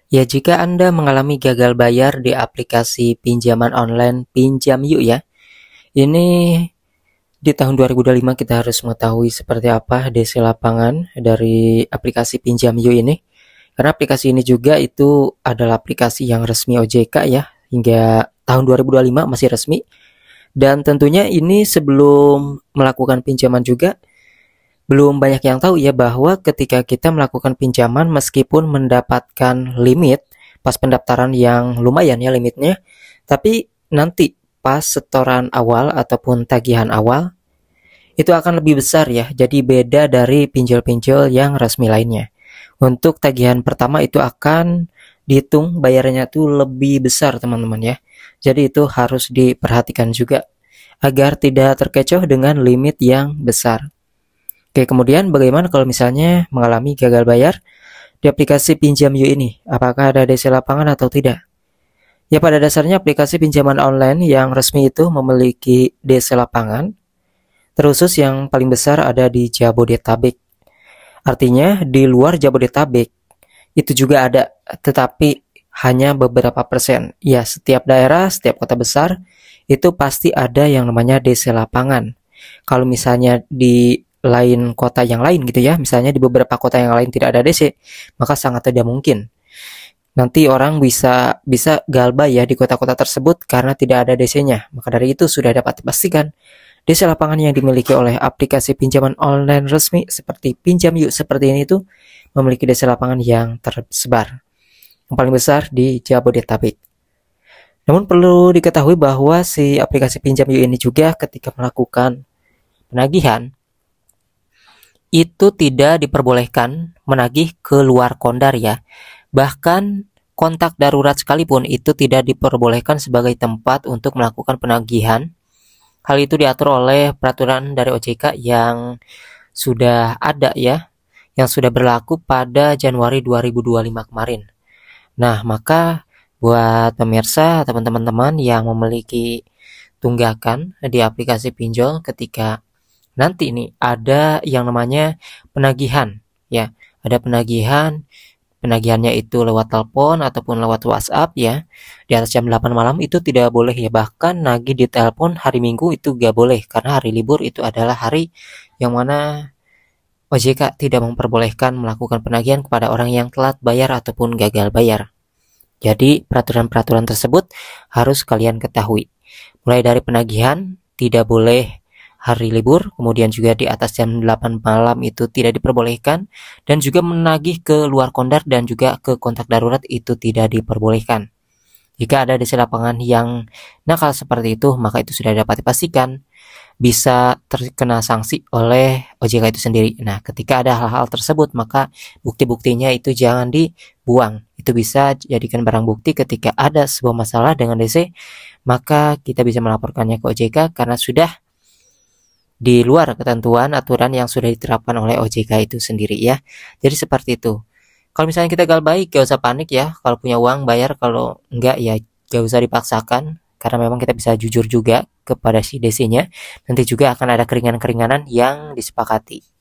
Ya, jika Anda mengalami gagal bayar di aplikasi pinjaman online Pinjam Yuk ya. Ini di tahun 2025 kita harus mengetahui seperti apa DC lapangan dari aplikasi Pinjam Yuk ini. Karena aplikasi ini juga itu adalah aplikasi yang resmi OJK ya, hingga tahun 2025 masih resmi. Dan tentunya ini sebelum melakukan pinjaman juga belum banyak yang tahu ya bahwa ketika kita melakukan pinjaman meskipun mendapatkan limit pas pendaftaran yang lumayan ya limitnya, tapi nanti pas setoran awal ataupun tagihan awal itu akan lebih besar ya. Jadi beda dari pinjol-pinjol yang resmi lainnya. Untuk tagihan pertama itu akan dihitung bayarnya tuh lebih besar teman-teman ya. Jadi itu harus diperhatikan juga agar tidak terkecoh dengan limit yang besar. Oke, kemudian bagaimana kalau misalnya mengalami gagal bayar di aplikasi Pinjam Yuk ini? Apakah ada DC lapangan atau tidak? Ya, pada dasarnya aplikasi pinjaman online yang resmi itu memiliki DC lapangan, terkhusus yang paling besar ada di Jabodetabek. Artinya di luar Jabodetabek itu juga ada, tetapi hanya beberapa persen. Ya, setiap daerah, setiap kota besar itu pasti ada yang namanya DC lapangan. Kalau misalnya di lain kota yang lain gitu ya, misalnya di beberapa kota yang lain tidak ada DC, maka sangat tidak mungkin nanti orang bisa galbay ya di kota-kota tersebut karena tidak ada DC-nya. Maka dari itu sudah dapat dipastikan DC lapangan yang dimiliki oleh aplikasi pinjaman online resmi seperti Pinjam Yuk seperti ini itu memiliki DC lapangan yang tersebar yang paling besar di Jabodetabek. Namun perlu diketahui bahwa si aplikasi Pinjam Yuk ini juga ketika melakukan penagihan itu tidak diperbolehkan menagih ke luar kondar ya. Bahkan kontak darurat sekalipun itu tidak diperbolehkan sebagai tempat untuk melakukan penagihan. Hal itu diatur oleh peraturan dari OJK yang sudah ada ya, yang sudah berlaku pada Januari 2025 kemarin. Nah, maka buat pemirsa atau teman-teman yang memiliki tunggakan di aplikasi pinjol ketika nanti ini ada yang namanya penagihan ya. Ada penagihannya itu lewat telepon ataupun lewat WhatsApp ya. Di atas jam 8 malam itu tidak boleh ya. Bahkan nagih di telepon hari Minggu itu gak boleh karena hari libur itu adalah hari yang mana OJK tidak memperbolehkan melakukan penagihan kepada orang yang telat bayar ataupun gagal bayar. Jadi peraturan-peraturan tersebut harus kalian ketahui. Mulai dari penagihan tidak boleh hari libur, kemudian juga di atas jam 8 malam itu tidak diperbolehkan, dan juga menagih ke luar kondar dan juga ke kontak darurat itu tidak diperbolehkan. Jika ada DC lapangan yang nakal seperti itu, maka itu sudah dapat dipastikan bisa terkena sanksi oleh OJK itu sendiri. Nah, ketika ada hal-hal tersebut, maka bukti-buktinya itu jangan dibuang. Itu bisa jadikan barang bukti ketika ada sebuah masalah dengan DC, maka kita bisa melaporkannya ke OJK karena sudah di luar ketentuan aturan yang sudah diterapkan oleh OJK itu sendiri ya. Jadi seperti itu. Kalau misalnya kita galbay, gak usah panik ya. Kalau punya uang bayar, kalau enggak ya gak usah dipaksakan. Karena memang kita bisa jujur juga kepada si DC-nya. Nanti juga akan ada keringanan-keringanan yang disepakati.